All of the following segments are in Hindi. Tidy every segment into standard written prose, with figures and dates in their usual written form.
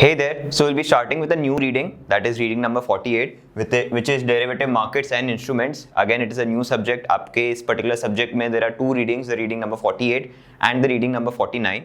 Hey there, so we'll be starting with a new reading, that is reading number 48, which is derivative markets and instruments. Again, it is a new subject. आपके इस particular subject में there are two readings, the reading number 48 and the reading number 49,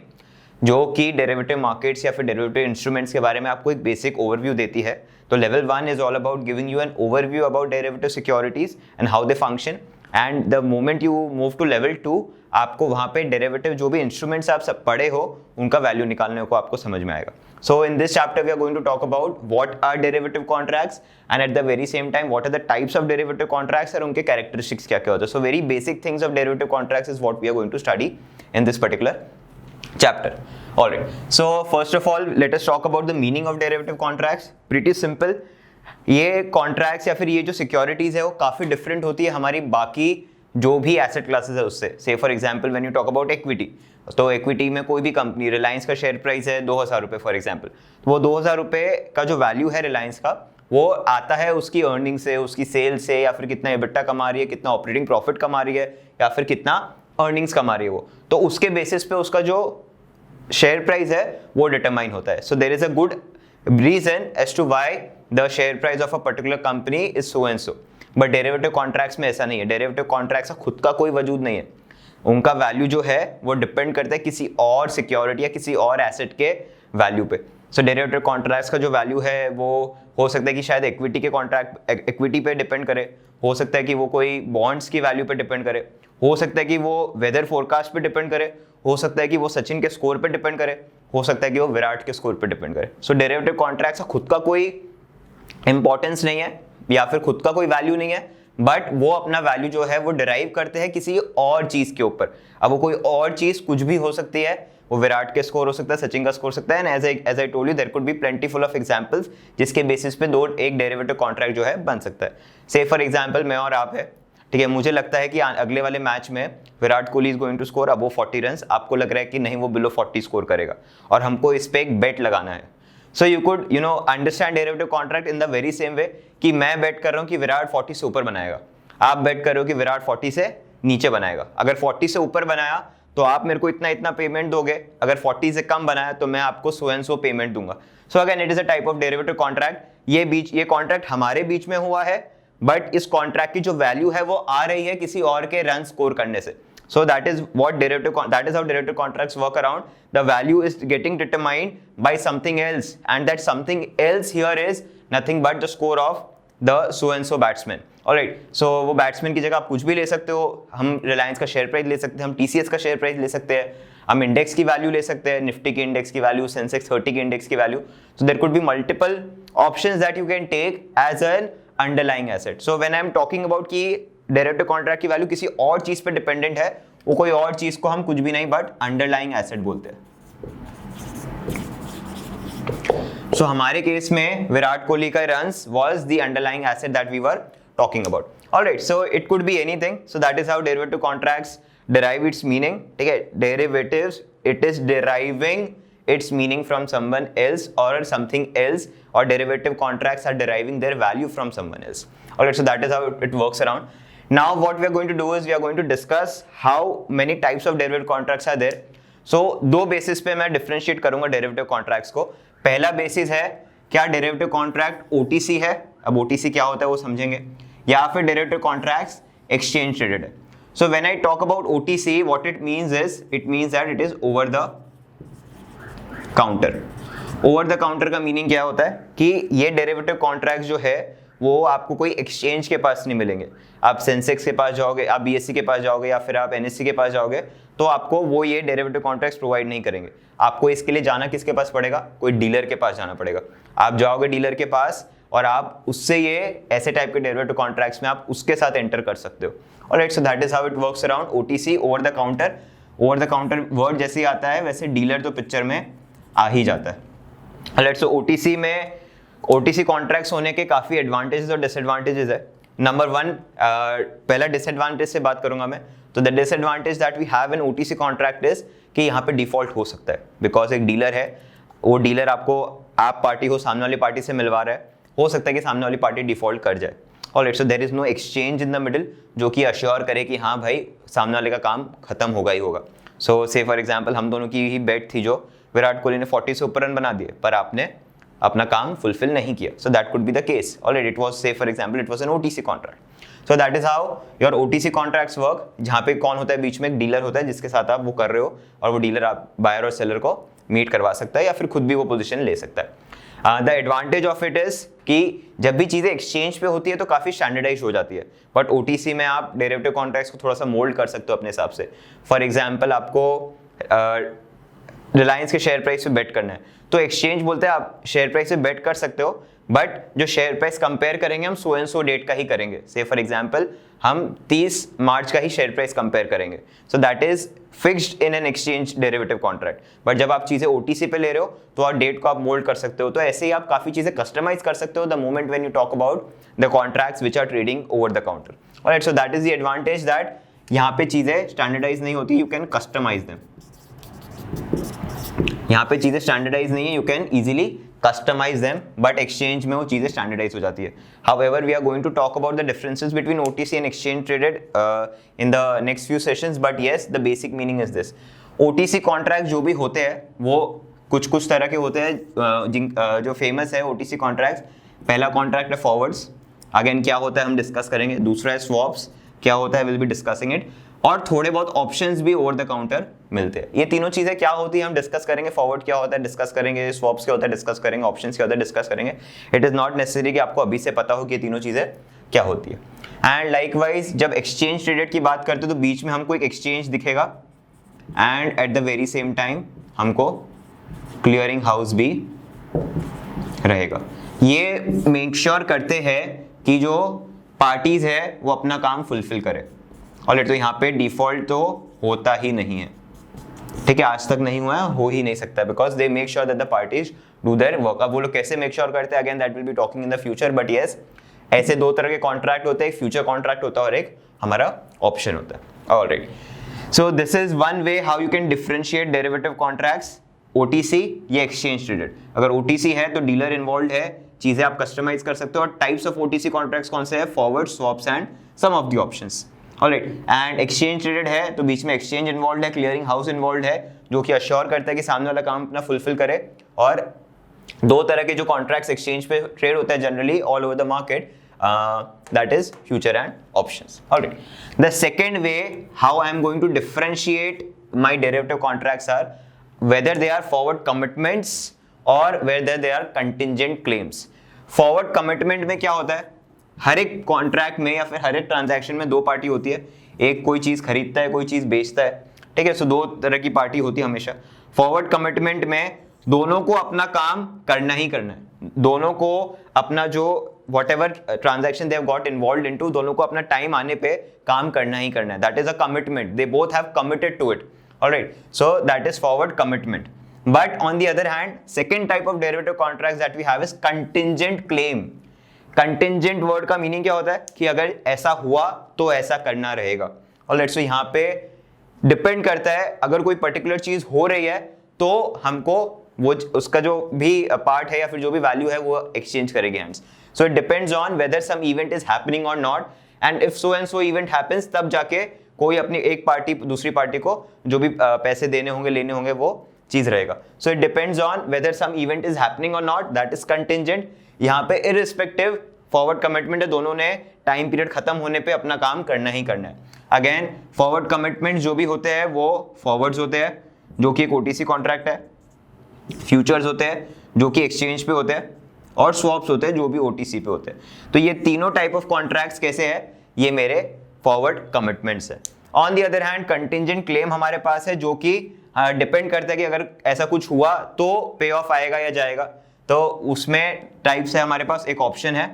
जो कि derivative markets या फिर derivative instruments के बारे में आपको एक basic overview देती है. तो level 1 is all about giving you an overview about derivative securities and how they function. And the moment you move to level 2 आपको वहाँ पे डेरिवेटिव जो भी इंस्ट्रूमेंट्स आप सब पढ़े हो उनका वैल्यू निकालने को आपको समझ में आएगा. So in this chapter we are going to talk about what are derivative contracts and at the very same time what are the types of derivative contracts और उनके कैरेक्टरिस्टिक्स क्या क्या होते हैं. So very basic things of derivative contracts is what we are going to study in this particular chapter. Alright, so first of all let us talk about the meaning of derivative contracts. Pretty simple. ये कॉन्ट्रैक्ट्स या फिर ये जो सिक्योरिटीज है वो काफी डिफरेंट होती है हमारी बाकी जो भी एसेट क्लासेस है उससे. से for example when you talk about equity, तो इक्विटी में कोई भी कंपनी, रिलायंस का शेयर प्राइस है 2000 रुपये फॉर एग्जांपल, तो वो 2000 रुपये का जो वैल्यू है रिलायंस का वो आता है उसकी अर्निंग से, उसकी सेल से, या फिर कितना एबिटा कमा रही है, कितना ऑपरेटिंग प्रॉफिट कमा रही है, या फिर कितना अर्निंग्स कमा रही है वो. तो उसके बेसिस पे उसका जो शेयर प्राइस है वो डिटरमाइन होता है. So there is a good reason as to why the share price of a particular company is so and so. But derivative contracts में ऐसा नहीं है. डेरिवेटिव कॉन्ट्रैक्ट्स का खुद का कोई वजूद नहीं है. उनका वैल्यू जो है वो डिपेंड करता है किसी और सिक्योरिटी या किसी और एसेट के वैल्यू पे. सो डेरिवेटिव कॉन्ट्रैक्ट्स का जो वैल्यू है वो हो सकता है कि शायद इक्विटी के कॉन्ट्रैक्ट इक्विटी पे डिपेंड करे, हो सकता है कि वो कोई बॉन्ड्स की वैल्यू पे डिपेंड करे, हो सकता है कि वो वेदर फोरकास्ट पे डिपेंड करे, हो सकता है कि वो सचिन के स्कोर पे डिपेंड करे, हो सकता है कि वो विराट के स्कोर पे डिपेंड करे. सो डेरिवेटिव कॉन्ट्रैक्ट्स का खुद का कोई इंपॉर्टेंस नहीं है या फिर खुद का कोई वैल्यू नहीं है, बट वो अपना वैल्यू जो है वो डिराइव करते हैं किसी और चीज के ऊपर. अब वो कोई और चीज कुछ भी हो सकती है, वो विराट के स्कोर हो सकता है, सचिन का स्कोर हो सकता है. And as I told you there could be plentiful of examples जिसके बेसिस पे एक डेरिवेटिव कॉन्ट्रैक्ट जो है बन सकता है. से फॉर एग्जांपल मैं और आप है, ठीक है, मुझे लगता है कि अगले वाले मैच में Virat Kohli is going to score above 40 runs. आपको लग रहा है कि नहीं वो बिलो 40 स्कोर करेगा और हमको इस पे एक बेट लगाना है. So you could understand derivative contract in the very same way कि मैं बेट कर रहा हूँ कि विराट 40 से ऊपर बनाएगा, आप बेट कर रहे हो कि विराट 40 से नीचे बनाएगा. अगर 40 से ऊपर बनाया तो आप मेरे को इतना इतना पेमेंट दोगे, अगर 40 से कम बनाया तो मैं आपको सो एंड सो पेमेंट दूंगा. So again it is a type of derivative contract. ये कॉन्ट्रैक्ट हमारे बीच में हुआ है, बट इस कॉन्ट्रैक्ट की जो वैल्यू है वो आ रही है किसी और के रन स्कोर करने से. So that is how derivative contracts work around. The value is getting determined by something else, and that something else here is nothing but the score of the so and so batsman. Alright, so वो बैट्समैन की जगह आप कुछ भी ले सकते हो. हम रिलायंस का शेयर प्राइस ले सकते हैं, हम TCS का शेयर प्राइस ले सकते हैं, हम इंडेक्स की वैल्यू ले सकते हैं, निफ्टी के इंडेक्स की वैल्यू, सेंसेक्स 30 के इंडेक्स की value. So there could be multiple options that you can take as an underlying asset. So when I am talking about कि डेरिवेटिव कॉन्ट्रैक्ट की वैल्यू किसी और चीज पे डिपेंडेंट है, वो कोई और चीज को हम कुछ भी नहीं बट अंडरलाइंग एसेट बोलते हैं. सो हमारे केस में विराट कोहली का runs was the underlying asset that we were talking about. Alright, so it could be anything. So that is how derivative contracts derive its meaning. ठीक है, derivatives it is deriving its meaning from someone else or something else, or derivative contracts are deriving their value from someone else. Alright, so that is how it works around. Now what we are going to do is we are going to discuss how many types of derivative contracts are there. So दो बेसिस पे मैं डिफरेंशिएट करूंगा डेरिवेटिव कॉन्ट्रैक्ट्स को. पहला बेसिस है क्या डेरिवेटिव कॉन्ट्रैक्ट OTC है, अब OTC क्या होता है वो समझेंगे, या फिर डेरिवेटिव कॉन्ट्रैक्ट्स एक्सचेंज ट्रेडेड है. So when I talk about OTC, what it means that it is over the counter. Over the counter का मीनिंग क्या होता है कि ये डेरिवेटिव कॉन्ट्रैक्ट जो है वो आपको कोई एक्सचेंज के पास नहीं मिलेंगे. आप सेंसेक्स के पास जाओगे, आप BSE के पास जाओगे, या फिर आप NSE के पास जाओगे, तो आपको वो ये डेरिवेटिव कॉन्ट्रैक्ट्स प्रोवाइड नहीं करेंगे. आपको इसके लिए जाना किसके पास पड़ेगा, कोई डीलर के पास जाना पड़ेगा. आप जाओगे डीलर के पास और आप उससे ये ऐसे टाइप के डेरिवेटिव कॉन्ट्रैक्ट्स में आप उसके साथ एंटर कर सकते हो. Alright, so that is how it works around OTC, over the counter. Over the counter word जैसे ही आता है वैसे डीलर तो पिक्चर में आ ही जाता है. ऑलराइट, सो OTC कॉन्ट्रैक्ट्स होने के काफ़ी एडवांटेजेस और डिसएडवांटेजेस है. नंबर 1, पहला डिसएडवांटेज से बात करूंगा मैं. तो the disadvantage that we have in OTC contract is कि यहाँ पे डिफॉल्ट हो सकता है, बिकॉज एक डीलर है, वो डीलर आपको, आप पार्टी हो सामने वाली पार्टी से मिलवा रहा है, हो सकता है कि सामने वाली पार्टी डिफॉल्ट कर जाए. Alright, so there is no exchange in the middle जो कि अश्योर करे कि हाँ भाई सामने वाले का काम खत्म होगा ही होगा. सो से फॉर एग्जाम्पल हम दोनों की ही बेट थी जो विराट कोहली ने 40 से ऊपर रन बना दिए, पर आपने अपना काम फुलफिल नहीं किया. So that could be the case. Alright, it was, say for example, it was an OTC contract. So that is how your OTC contracts work. जहाँ पे कौन होता है बीच में, एक डीलर होता है जिसके साथ आप वो कर रहे हो, और वो डीलर आप बायर और सेलर को मीट करवा सकता है या फिर खुद भी वो पोजीशन ले सकता है. The advantage of it is कि जब भी चीज़ें एक्सचेंज पे होती है तो काफ़ी स्टैंडर्डाइज हो जाती है, बट OTC में आप डेरिवेटिव कॉन्ट्रैक्ट्स को थोड़ा सा मोल्ड कर सकते हो अपने हिसाब से. फॉर एग्जाम्पल आपको रिलायंस के शेयर प्राइस पे बेट करना है, तो एक्सचेंज बोलते हैं आप शेयर प्राइस पे बेट कर सकते हो, बट जो शेयर प्राइस कंपेयर करेंगे हम सो एंड सो डेट का ही करेंगे. से फॉर एग्जांपल हम 30 मार्च का ही शेयर प्राइस कंपेयर करेंगे. सो that is fixed in an exchange derivative contract. But जब आप चीज़ें OTC पे ले रहे हो तो आप डेट को आप मोल्ड कर सकते हो. तो ऐसे ही आप काफ़ी चीज़ें कस्टमाइज कर सकते हो the moment when you talk about the contracts which are trading over the counter. Alright, so that is the advantage that यहाँ पे चीज़ें स्टैंडर्डाइज नहीं होती, यू कैन कस्टमाइज देम. यहाँ पे चीज़ें स्टैंडर्डाइज नहीं है, you can easily customise them, but exchange में वो चीज़ें स्टैंडर्डाइज हो जाती है. However, we are going to talk about the differences between OTC and exchange traded in the next few sessions, but yes, the basic meaning is this. OTC contracts जो भी होते हैं वो कुछ कुछ तरह के होते हैं. जो फेमस है OTC contracts, पहला कॉन्ट्रैक्ट है फॉरवर्ड्स, अगेन क्या होता है हम डिस्कस करेंगे. दूसरा है स्वॉप्स, क्या होता है विल बी डिस्कसिंग इट. और थोड़े बहुत ऑप्शंस भी ओवर द काउंटर मिलते हैं. ये तीनों चीजें क्या होती है हम डिस्कस करेंगे. फॉरवर्ड क्या होता है डिस्कस करेंगे, स्वॉप्स क्या होता है डिस्कस करेंगे, ऑप्शंस क्या होता है डिस्कस करेंगे. इट इज नॉट नेसेसरी कि आपको अभी से पता हो कि ये तीनों चीजें क्या होती है. एंड लाइकवाइज जब एक्सचेंज ट्रेडेड की बात करते हैं तो बीच में हमको एक एक्सचेंज दिखेगा, and at the very same time हमको क्लियरिंग हाउस भी रहेगा. ये मेक श्योर करते हैं कि जो पार्टीज है वो अपना काम फुलफिल करे. ऑलराइट, तो यहाँ पे डिफॉल्ट तो होता ही नहीं है, ठीक है, आज तक नहीं हुआ है, हो ही नहीं सकता, because they make sure that the parties do their work. अब वो लोग कैसे मेक श्योर करते हैं, again that will be talking in the future. But yes, ऐसे दो तरह के कॉन्ट्रैक्ट होते हैं, एक फ्यूचर कॉन्ट्रैक्ट होता है और एक हमारा ऑप्शन होता है. Alright, so this is one way how you can differentiate derivative contracts, OTC या एक्सचेंज ट्रेडेड. अगर OTC है तो डीलर इन्वॉल्व है, चीजें आप कस्टमाइज कर सकते हो. और टाइप्स ऑफ OTC कॉन्ट्रैक्ट्स कौन से हैं, forward, swaps and some of the options. Alright, and exchange traded है तो बीच में एक्सचेंज इन्वॉल्व है, क्लियरिंग हाउस इन्वॉल्व है, जो कि अश्योर करता है कि सामने वाला काम अपना फुलफिल करे. और दो तरह के जो कॉन्ट्रैक्ट्स एक्सचेंज पे ट्रेड होता है generally all over the market, that is future and options. Alright, the second way how I am going to differentiate my derivative contracts are whether they are forward commitments or whether they are contingent claims. Forward commitment में क्या होता है, हर एक कॉन्ट्रैक्ट में या फिर हर एक ट्रांजैक्शन में दो पार्टी होती है. एक कोई चीज खरीदता है, कोई चीज बेचता है, ठीक है. सो दो तरह की पार्टी होती है हमेशा. फॉरवर्ड कमिटमेंट में दोनों को अपना काम करना ही करना है, दोनों को अपना जो whatever transaction they have got involved into, दोनों को अपना टाइम आने पे काम करना ही करना है. That is a commitment. They both have committed to it. Alright, so that is forward commitment. But on the other hand, second type of derivative contracts that we have is contingent claim. Contingent word का meaning क्या होता है कि अगर ऐसा हुआ तो ऐसा करना रहेगा. Alright, so यहाँ पे डिपेंड करता है, अगर कोई पर्टिकुलर चीज हो रही है तो हमको वो उसका जो भी पार्ट है या फिर जो भी वैल्यू है वो एक्सचेंज करेगी hands. So it depends on whether some event is happening or not, and if so and so event happens, तब जाके कोई अपनी एक पार्टी दूसरी पार्टी को जो भी पैसे देने होंगे लेने होंगे वो चीज रहेगा. So it depends on whether some event is happening or not, that is contingent. यहाँ पे irrespective forward commitment है, दोनों ने टाइम पीरियड खत्म होने पे अपना काम करना ही करना है. अगेन फॉरवर्ड कमिटमेंट जो भी होते हैं वो फॉरवर्ड्स होते हैं जो कि एक OTC कॉन्ट्रैक्ट है, फ्यूचर्स होते हैं जो कि एक्सचेंज पे होते हैं, और स्वॉप्स होते हैं जो भी OTC पे होते हैं. तो ये तीनों टाइप ऑफ कॉन्ट्रैक्ट्स कैसे हैं, ये मेरे फॉरवर्ड कमिटमेंट्स है. On the other hand contingent claim हमारे पास है जो कि डिपेंड करता है कि अगर ऐसा कुछ हुआ तो पे ऑफ आएगा या जाएगा. तो उसमें टाइप्स है हमारे पास, एक ऑप्शन है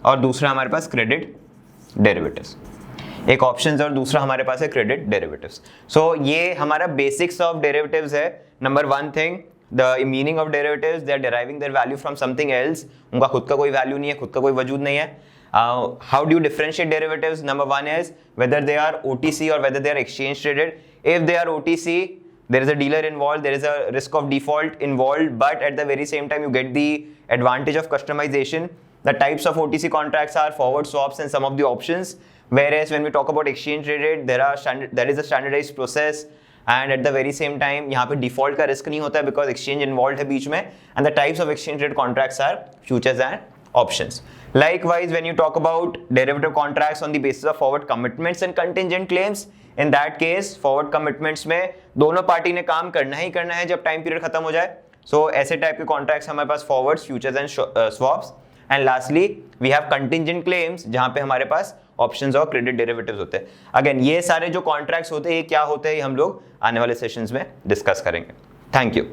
और दूसरा हमारे पास क्रेडिट डेरिवेटिव्स. एक ऑप्शन और दूसरा हमारे पास है क्रेडिट डेरिवेटिव्स. सो ये हमारा बेसिक्स ऑफ डेरिवेटिव्स है. Number one thing, the meaning of derivatives, they are deriving their value from something else. उनका खुद का कोई वैल्यू नहीं है, खुद का कोई वजूद नहीं है. How do you differentiate derivatives? Number one is whether they are OTC or whether they are exchange traded. If they are OTC, there is a dealer involved, there is a risk of default involved, but at the very same time you get the advantage of customization. The types of OTC contracts are forward swaps and some of the options. Whereas when we talk about exchange traded, there is a standardized process. And at the very same time यहाँ पे डिफॉल्ट का रिस्क नहीं होता है बिकॉज एक्सचेंज इन्वॉल्व है बीच में, and the types of exchange rate contracts are futures and options. Likewise, when you talk about derivative contracts on the basis of forward commitments and contingent claims, in that case forward commitments में दोनों पार्टी ने काम करना ही करना है जब टाइम पीरियड खत्म हो जाए. So ऐसे टाइप के कॉन्ट्रैक्ट्स हमारे पास forwards, futures and swaps. And lastly we have contingent claims जहां पे हमारे पास ऑप्शंस और क्रेडिट डेरिवेटिव्स होते हैं. अगेन ये सारे जो कॉन्ट्रैक्ट्स होते हैं ये क्या होते हैं, ये हम लोग आने वाले सेशंस में डिस्कस करेंगे. Thank you.